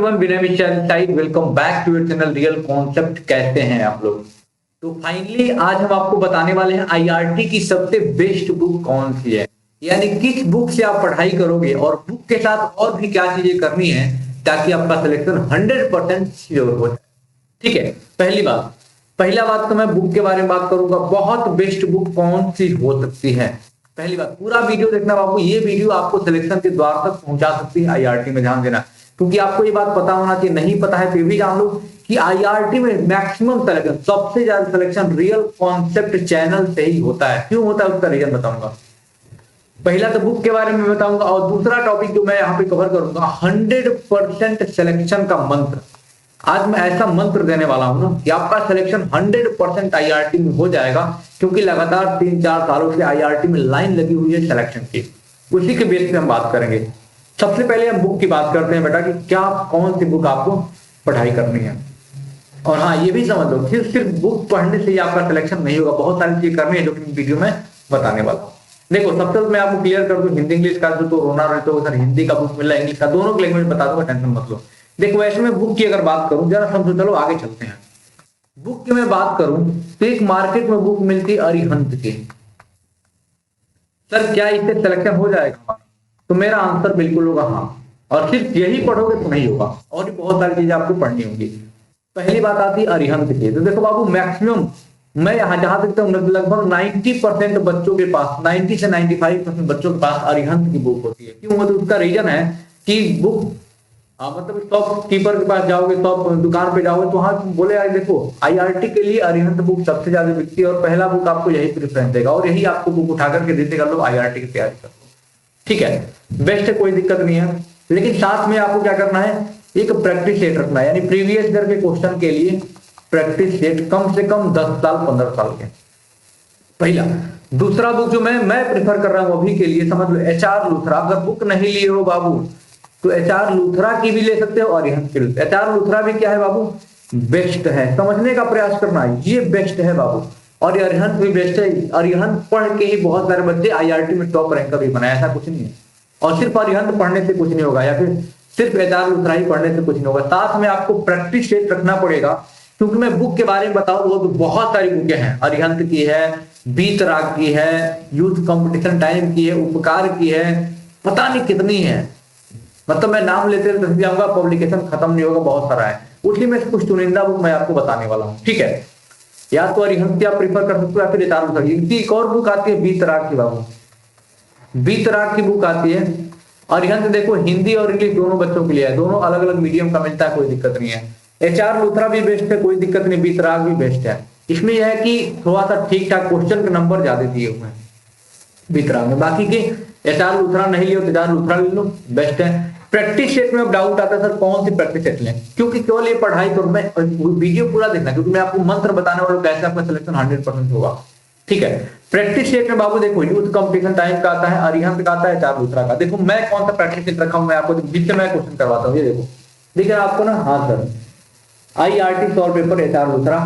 Everyone, Vinay Mishra welcome back to your channel real concept. कैसे हैं आप लोग? तो फाइनली आज हम आपको बताने वाले हैं आईआरटी की सबसे बेस्ट बुक कौन सी है, यानी किस बुक से आप पढ़ाई करोगे और बुक के साथ और भी क्या चीजें करनी है ताकि आपका सिलेक्शन 100% श्योर हो जाए। ठीक है, पहला बात तो मैं बुक के बारे में बात करूंगा। बहुत बेस्ट बुक कौन सी हो सकती है? पहली बात, पूरा वीडियो देखना बाबू। ये वीडियो आपको सिलेक्शन के द्वार तक पहुंचा सकती है आईआरटी में, ध्यान देना, क्योंकि आपको ये बात पता होना चाहिए। नहीं पता है फिर भी जान लो कि आईआरटी में मैक्सिमम सिलेक्शन, सबसे ज्यादा सिलेक्शन रियल कॉन्सेप्ट चैनल से ही होता है। क्यों होता है उसका रीजन बताऊंगा। पहला तो बुक के बारे में बताऊंगा, और दूसरा टॉपिक जो मैं यहाँ पे कवर करूंगा 100% सिलेक्शन का मंत्र। आज मैं ऐसा मंत्र देने वाला हूं ना कि आपका सिलेक्शन 100% आईआरटी में हो जाएगा, क्योंकि लगातार 3-4 सालों से आईआरटी में लाइन लगी हुई है सिलेक्शन की। उसी के बेस पे हम बात करेंगे। सबसे पहले हम बुक की बात करते हैं बेटा, कि क्या कौन सी बुक आपको पढ़ाई करनी है। और हाँ, ये भी समझ लो सिर्फ बुक पढ़ने से ही आपका सिलेक्शन नहीं होगा, बहुत सारी चीजें करनी है जो कि वीडियो में बताने वाला हूँ। देखो, सबसे पहले मैं आपको क्लियर कर दूं, हिंदी इंग्लिश का तो रोना रहता है सर, हिंदी का बुक मिल रहा है, इंग्लिश का, दोनों के लैंग्वेज बता दूंगा, टेंशन मत लो। देखो, वैसे में बुक की अगर बात करूं, जरा समझो, चलो आगे चलते हैं। बुक की मैं बात करूं तो एक मार्केट में बुक मिलती है अरिहंत की। सर क्या इससे सिलेक्शन हो जाएगा? तो मेरा आंसर बिल्कुल होगा हाँ। और सिर्फ यही पढ़ोगे तो नहीं होगा, और भी बहुत सारी चीजें आपको पढ़नी होंगी। पहली बात आती है अरिहंत की। तो देखो बाबू, मैक्सिमम मैं यहाँ जहां तक लगभग 90% बच्चों के पास, 90 से 95% बच्चों के पास अरिहंत की बुक होती है। क्यों? तो उसका रीजन है कि बुक मतलब शॉप कीपर के पास जाओगे, शॉप दुकान पे जाओगे तो वहां बोले यार देखो, आईआरटी के लिए अरिहंत बुक सबसे ज्यादा बिकती है और पहला बुक आपको यही प्रेफरेंस देगा और यही आपको बुक उठा करके देते कर लो, आईआरटी की तैयारी कर लो। ठीक है, बेस्ट है, कोई दिक्कत नहीं है। लेकिन साथ में आपको क्या करना है, एक प्रैक्टिस सेट रखना है, यानी प्रीवियस ईयर के क्वेश्चन के लिए प्रैक्टिस सेट कम से कम 10 साल 15 साल के। पहला। दूसरा बुक जो मैं प्रेफर कर रहा हूं अभी के लिए, समझ लो एचआर लूथरा। अगर बुक नहीं लिए हो बाबू तो एचआर लूथरा की भी ले सकते हो और अरिहंत की। एचआर लूथरा भी क्या है बाबू, बेस्ट है, समझने का प्रयास करना है, ये बेस्ट है बाबू। और अरिहंत भी बेस्ट है। अरिहंत पढ़ के ही बहुत सारे बच्चे आईआरटी में टॉप रैंकर भी बनाए, ऐसा कुछ नहीं है। और सिर्फ अरिहंत पढ़ने से कुछ नहीं होगा, या फिर सिर्फ एचआर लूथरा ही पढ़ने से कुछ नहीं होगा। साथ में आपको प्रैक्टिस सेट रखना पड़ेगा, क्योंकि मैं बुक के बारे में बताऊं तो बहुत सारी बुकें हैं। अरिहंत की है, बीत राग की है, यूथ कंपटीशन टाइम की है, उपकार की है, पता नहीं कितनी है। मतलब मैं नाम लेते हुए जाऊंगा, पब्लिकेशन खत्म नहीं होगा, बहुत सारा है। उसी में से कुछ चुनिंदा बुक मैं आपको बताने वाला हूँ। ठीक है, या तो अरिहंत आप प्रीफर कर सकते हो या फिर एचआर लूथरा की। एक और बुक आती है बीत राग की बाबू, बीत राग की बुक आती है। अरिहंत देखो हिंदी और इंग्लिश दोनों बच्चों के लिए है, दोनों अलग अलग मीडियम का मिलता है, कोई दिक्कत नहीं है। एचआर लूथरा भी बेस्ट है, कोई दिक्कत नहीं, बीत राग भी बेस्ट है। इसमें यह है कि थोड़ा सा ठीक ठाक क्वेश्चन के नंबर ज्यादा दिए हुए हैं बीत राग में। बाकी के एचआर लूथरा नहीं लियो तो एचआर लूथरा ले लो, बेस्ट है। प्रैक्टिस सेट में अब डाउट आता है सर कौन सी प्रैक्टिस सेट लें, क्योंकि केवल ये पढ़ाई करूं मैं, वीडियो पूरा देखना, क्योंकि मैं आपको मंत्र बताने वाला हूं कैसे आपका सिलेक्शन 100% होगा। ठीक है, प्रैक्टिस सेट में बाबू देखो, यूथ कंपटीशन टाइम का आता है, अरिहंत का आता है, एचआर लूथरा का। देखो मैं कौन सा प्रैक्टिस सेट रखा हूं, मैं आपको जिससे मैं क्वेश्चन करवाता हूँ। ये देखो, दिख रहा है आपको ना? हाँ sir, IRT solve paper HR Luthra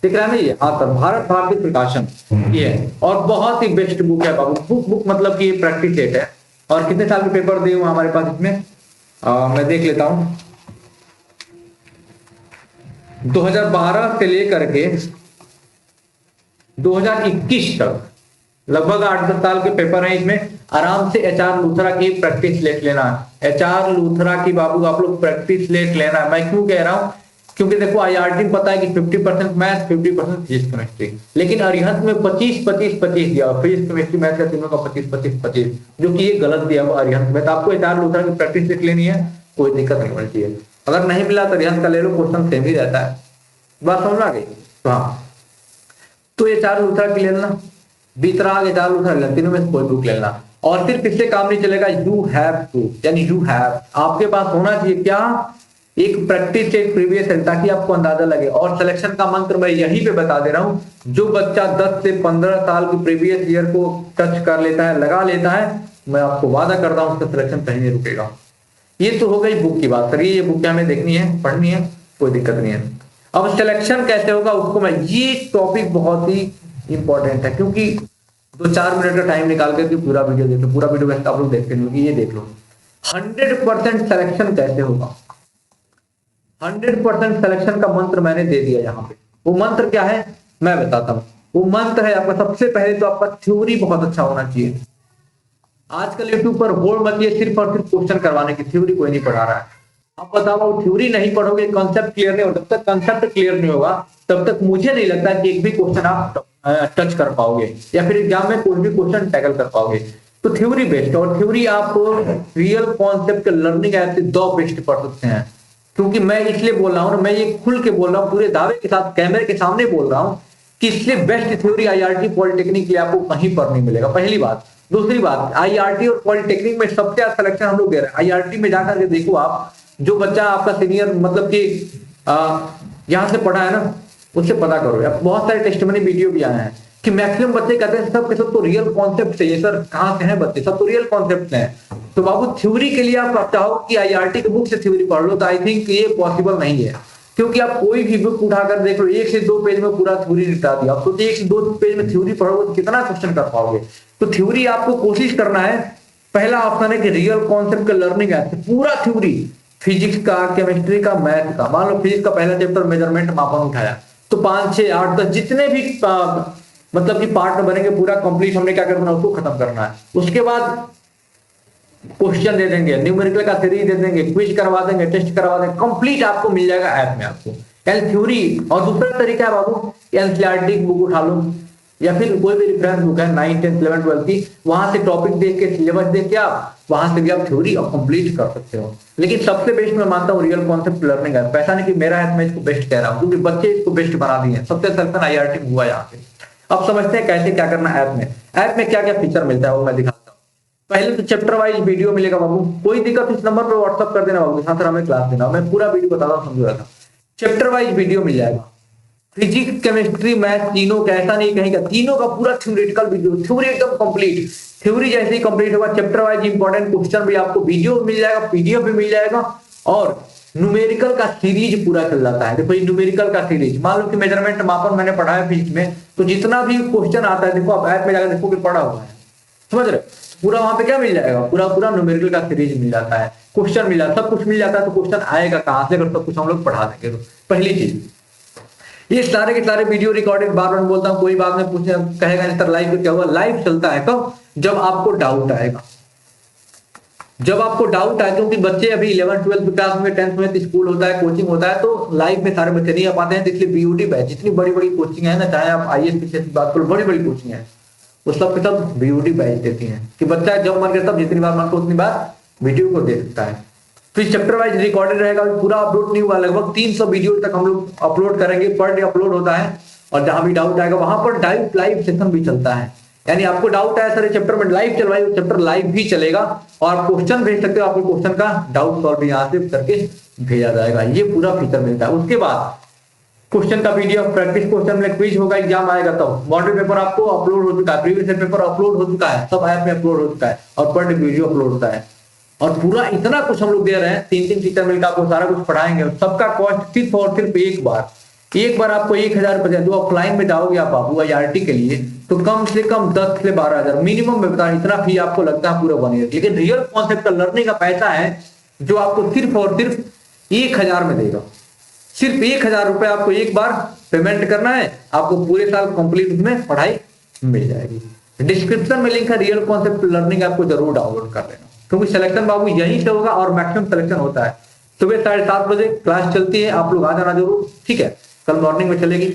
दिख रहा है ना ये? हाँ सर, भारत भारती प्रकाशन ये है, और बहुत ही बेस्ट बुक है बाबू। बुक मतलब कि प्रैक्टिस सेट है। और कितने साल के पेपर दिए हुए हमारे पास इसमें, मैं देख लेता हूं, 2012 से लेकर के 2021 तक लगभग 8-10 साल के पेपर हैं इसमें। आराम से एचआर लूथरा की प्रैक्टिस लेट लेना, एचआर लूथरा की बाबू आप लोग प्रैक्टिस लेट लेना। मैं क्यों कह रहा हूं, क्योंकि देखो आईआरटी में पता है कि 50% मैथ 50% फिजिक्स केमिस्ट्री, लेकिन अरिहंत में 25-25-25 दिया, फिजिक्स केमिस्ट्री मैथ का तीनों का 25-25-25, जो कि ये गलत दिया हुआ अरिहंत में। तो आपको एचआर लूथरा की प्रैक्टिस लेट लेनी है, कोई दिक्कत नहीं होनी चाहिए। अगर नहीं मिला तो अरिहंत का ले लो, क्वेश्चन सेम ही रहता है। बात समझ आ गई? तो हाँ, तो एचआर लूथरा की लेना, बीत राग, एचआर लूथरा लेना, तीनों में से कोई बुक लेना। और सिर्फ इससे काम नहीं चलेगा, यू हैव टू, यानी यू हैव, आपके पास होना चाहिए क्या, एक प्रैक्टिस सेट प्रीवियस है, ताकि आपको अंदाजा लगे। और सिलेक्शन का मंत्र मैं यहीं पे बता दे रहा हूं, जो बच्चा 10 से 15 साल की प्रीवियस ईयर को टच कर लेता है, लगा लेता है, मैं आपको वादा करता हूं उसका सिलेक्शन कहीं नहीं रुकेगा। ये तो हो गई बुक की बात। सर ये बुक हमें देखनी है, पढ़नी है, कोई दिक्कत नहीं है। अब सिलेक्शन कैसे होगा उसको मैं, ये टॉपिक बहुत ही इंपॉर्टेंट है, क्योंकि 2-4 मिनट का टाइम निकाल करके पूरा वीडियो देख लो। पूरा वीडियो वैसे आप लोग देखते नहीं, ये देख लो 100% सिलेक्शन कैसे होगा। 100% सिलेक्शन का मंत्र मैंने दे दिया यहाँ पे। वो मंत्र क्या है मैं बताता हूँ। वो मंत्र है आपका, सबसे पहले तो आपका थ्योरी बहुत अच्छा होना चाहिए। आजकल यूट्यूब पर होड़ मची है सिर्फ और सिर्फ क्वेश्चन करवाने की, थ्योरी कोई नहीं पढ़ा रहा है। अब बताओ थ्योरी नहीं पढ़ोगे, कंसेप्ट क्लियर नहीं होगा, जब तक कंसेप्ट क्लियर नहीं होगा तब तक मुझे नहीं लगता कि एक भी क्वेश्चन आप टच कर पाओगे या फिर एग्जाम में कोई भी क्वेश्चन टैकल कर पाओगे। तो थ्योरी बेस्ड, और थ्योरी आप रियल कॉन्सेप्ट लर्निंग ऐप से दो बेस्ट पढ़ सकते हैं। क्योंकि मैं इसलिए बोल रहा हूँ, मैं ये खुल के बोल रहा हूँ, पूरे दावे के साथ कैमरे के सामने बोल रहा हूँ कि इसलिए बेस्ट थ्योरी आईआरटी पॉलिटेक्निक की आपको कहीं पर नहीं मिलेगा, पहली बात। दूसरी बात, आईआरटी और पॉलिटेक्निक में सबसे ज्यादा सिलेक्शन हम लोग दे रहे हैं। आईआरटी में जाकर के देखो आप, जो बच्चा आपका सीनियर मतलब कि यहाँ से पढ़ा है ना, उससे पता करो। अब बहुत सारे टेस्टिमनी वीडियो भी आए हैं कि मैक्सिमम बच्चे कहते हैं सब के सब तो रियल कॉन्सेप्ट चाहिए सर, कहाँ से हैं बच्चे, सब तो रियल कॉन्सेप्ट हैं। तो बाबू थ्योरी के लिए आप चाहो कि आईआरटी की बुक से थ्योरी पढ़ लो, तो आई थिंक ये पॉसिबल नहीं है। क्योंकि आप कोई भी बुक उठाकर देख लो, 1 से 2 पेज में पूरा थ्योरी निपटा दिया। आप सोचिए 1 से 2 पेज में थ्योरी पढ़ोगे तो कितना क्वेश्चन कर पाओगे। तो थ्योरी आपको कोशिश करना है, पहला ऑप्शन है कि रियल कॉन्सेप्ट का लर्निंग है, पूरा थ्योरी, फिजिक्स का, केमिस्ट्री का, मैथ का। मान लो फिजिक्स का पहला चैप्टर मेजरमेंट मापन उठाया, तो 5, 6, 8, 10 जितने भी मतलब कि पार्ट में बनेंगे पूरा कंप्लीट हमने क्या करना है, उसको खत्म करना है। उसके बाद क्वेश्चन दे देंगे, न्यूमेरिकल का सीरीज दे देंगे, क्विज करवा देंगे, टेस्ट करवा देंगे, कंप्लीट आपको मिल जाएगा ऐप में आपको थ्योरी। और दूसरा तरीका है बाबू, एनसीईआरटी की बुक उठा लो या फिर कोई भी रेफरेंस बुक है 9, 10, 11, 12 की, वहां से टॉपिक देख के, सिलेबस देख के आप वहां से भी आप थ्योरी और कंप्लीट कर सकते हो। लेकिन सबसे बेस्ट मैं मानता हूँ रियल कॉन्सेप्ट लर्निंग है। पैसा नहीं कि मेरा है मैं इसको बेस्ट कह रहा हूँ, क्योंकि बच्चे इसको बेस्ट बना दिए हैं। सबसे सिलेक्शन आईआरटी में हुआ यहाँ पे। अब समझते हैं कैसे क्या करना है ऐप में। ऐप में क्या क्या फीचर मिलता है वो मैं दिखाता हूँ। पहले तो चैप्टर वाइज वीडियो मिलेगा बाबू, कोई दिक्कत इस नंबर पर व्हाट्सअप कर देना बाबू, हाँ सर हमें क्लास देना, मैं पूरा वीडियो बता रहा हूँ, समझ रहा था। चैप्टर वाइज वीडियो मिल जाएगा, फिजिक्स, केमिस्ट्री, मैथ तीनों का, ऐसा नहीं कहीं का, तीनों का पूरा थ्योरेटिकल वीडियो, थ्योरी एकदम कंप्लीट। थ्योरी जैसे ही कंप्लीट होगा, चैप्टर वाइज इंपॉर्टेंट क्वेश्चन भी आपको वीडियो मिल जाएगा, पीडीएफ भी मिल जाएगा, और न्यूमेरिकल का सीरीज पूरा चल जाता है। देखो ये न्यूमेरिकल का सीरीज, मान लो कि मेजरमेंट मापन मैंने पढ़ा है फिजिक्स में, तो जितना भी क्वेश्चन आता है देखो आप ऐप में जाकर देखो कि पढ़ा हुआ है, समझ रहे, पूरा वहां पे क्या मिल जाएगा, पूरा पूरा न्यूमेरिकल का सीरीज मिल जाता है, क्वेश्चन मिल जाता है, सब कुछ मिल जाता है। तो क्वेश्चन आएगा कहां से अगर सब कुछ हम लोग पढ़ा देंगे तो। पहली चीज ये सारे के सारे वीडियो रिकॉर्डेड, बार बार बोलता हूँ, कोई बात नहीं पूछे कहेगा नहीं सर लाइव क्या हुआ, लाइव चलता है कब, जब आपको डाउट आएगा, जब आपको डाउट आए। क्योंकि बच्चे अभी 11th 12th क्लास में, 10th में स्कूल होता है, कोचिंग होता है, तो लाइव में सारे बच्चे नहीं आ पाते हैं। तो इसलिए बीयूटी बैच, जितनी बड़ी बड़ी कोचिंग है ना, चाहे आप आईएएस की बात करो, बड़ी बड़ी कोचिंग है, वो सब के सब बीयूटी बैच देती हैं कि बच्चा जब मन करता जितनी बार मन को उतनी बार वीडियो को दे सकता है। तो इस चैप्टर वाइज रिकॉर्डेड रहेगा, पूरा अपलोड नहीं हुआ, लगभग 300 वीडियो तक हम लोग अपलोड करेंगे, पर डे अपलोड होता है। और जहां भी डाउट आएगा वहां पर लाइव सेशन भी चलता है, यानी आपको डाउट आया सर चैप्टर में, लाइव चलवाई, चैप्टर लाइव भी चलेगा, और आप क्वेश्चन भेज सकते हो, आपके क्वेश्चन का डाउट सॉल्व यहाँ से करके भेजा जाएगा। ये पूरा फीचर मिलता है। उसके बाद क्वेश्चन का पीडीएफ, प्रैक्टिस क्वेश्चन में क्विज होगा, एग्जाम आएगा तब, मॉडल पेपर आपको अपलोड हो चुका है, प्रीवियस पेपर अपलोड हो चुका है, सब ऐप में अपलोड हो चुका है, और पर डे वीडियो अपलोड होता है। और पूरा इतना कुछ हम लोग दे रहे हैं, 3 टीचर मिलकर आपको सारा कुछ पढ़ाएंगे। सबका कॉस्ट सिर्फ और सिर्फ एक बार आपको 1000 रुपए, जो ऑफलाइन में जाओगे आप बाबू आईआरटी के लिए, तो कम से कम 10 से 12,000 मिनिमम में बता, इतना फी आपको लगता है पूरा 1 ईयर। लेकिन रियल कॉन्सेप्ट का लर्निंग का पैसा है जो आपको सिर्फ और सिर्फ 1000 में देगा। सिर्फ 1000 रुपए आपको एक बार पेमेंट करना है, आपको पूरे साल कंप्लीट उसमें पढ़ाई मिल जाएगी। डिस्क्रिप्शन में लिंक है, रियल कॉन्सेप्ट लर्निंग आपको जरूर डाउनलोड कर लेना, क्योंकि सिलेक्शन बाबू यहीं से होगा और मैक्सिमम सिलेक्शन होता है। सुबह 7:30 बजे क्लास चलती है, आप लोग आ जाना जरूर, ठीक है। कल मॉर्निंग में चलेगी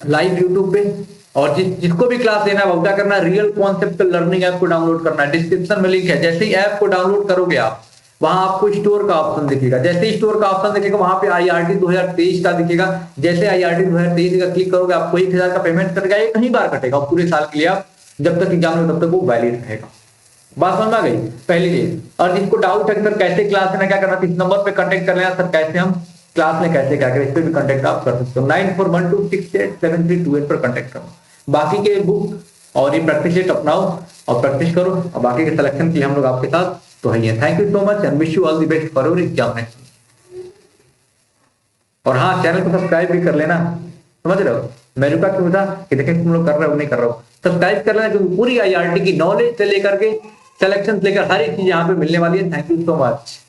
लाइव यूट्यूब पे, और जिसको भी क्लास लेना है वो क्या करना है, रियल कॉन्सेप्ट लर्निंग ऐप को डाउनलोड करना है। डिस्क्रिप्शन में लिंक है, जैसे ही ऐप को डाउनलोड करोगे आप, वहां आपको स्टोर का ऑप्शन दिखेगा, जैसे स्टोर का ऑप्शन दिखेगा वहां पे आईआरटी 2023 का दिखेगा। जैसे आईआरटी 2023 का क्लिक करोगे आपको 1000 का पेमेंट कटेगा, ये कहीं बार कटेगा पूरे साल के लिए, आप जब तक एग्जाम में तब तक वो वैलिड रहेगा। बात समझ आ गई पहली चीज। और जिसको डाउट है सर कैसे क्लास लेना, क्या करना, इस नंबर पे कांटेक्ट कर लेना, सर कैसे हम क्लास में कैसे क्या करें, इस पे भी कांटेक्ट आप कर सकते हो। 9412687328 पर कांटेक्ट करो। बाकी के बुक और ये प्रैक्टिस सेट अपनाओ और प्रैक्टिस करो, और बाकी के सिलेक्शन के लिए हम लोग आपके साथ तो है। Thank you so much and wish you all the best for your examination. और हाँ, चैनल को सब्सक्राइब भी कर लेना, समझ रहे हो। मैं रुका क्यों था कि देखें तुम लोग कर रहे हो नहीं कर रहे हो, सब्सक्राइब कर लेना, क्योंकि पूरी आईआरटी की नॉलेज से लेकर के सिलेक्शन से लेकर हर एक चीज यहाँ पे मिलने वाली है। Thank you so much.